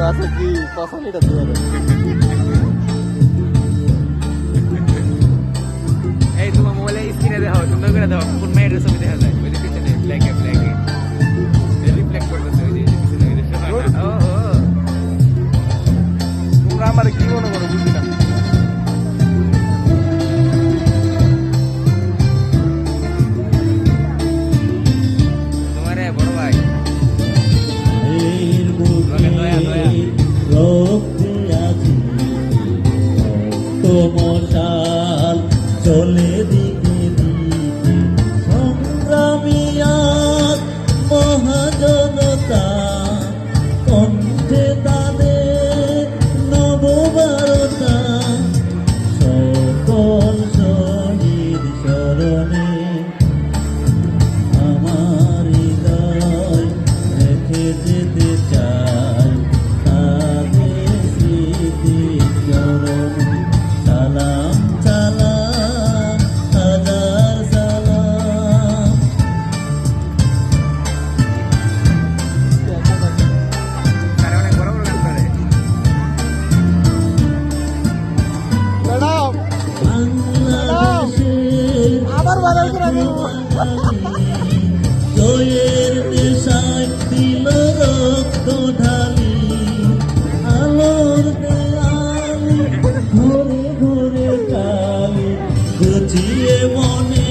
আছে কি পছন্দিটা দিয়ে এই তোমার মোবাইলে স্ক্রিনে দেখাও, সুন্দর করে দাও, কোন মেয়ের ছবি দেখা যায় ওই যে পিছনে ব্ল্যাকে ব্ল্যাকে রিফ্লেক্ট করতেছে ওই যে পিছনে ওই যে ও তোমরা আমার কি মনে করো বুঝি না। তোমারে বড় ভাই মশাল চলে দিকে দিকে সংগ্রামী আজ মহাজনতা কণ্ঠে তাদের নববারতা সকল শহীদ স্মরণে আমার হৃদয় রেখে যেতে চাই তাদের স্মৃতি চরণে। সালাম সালাম হাজার সালাম। তারা অনেক বড় বড় গান করে। ম্যাডাম বাংলাদেশের আবার বাজার করে জয়ের নেশায় দিল রক্ত ঢালি আলোর দেয়ালি ঘুরে ঘুরে কালি গুছিয়ে মনে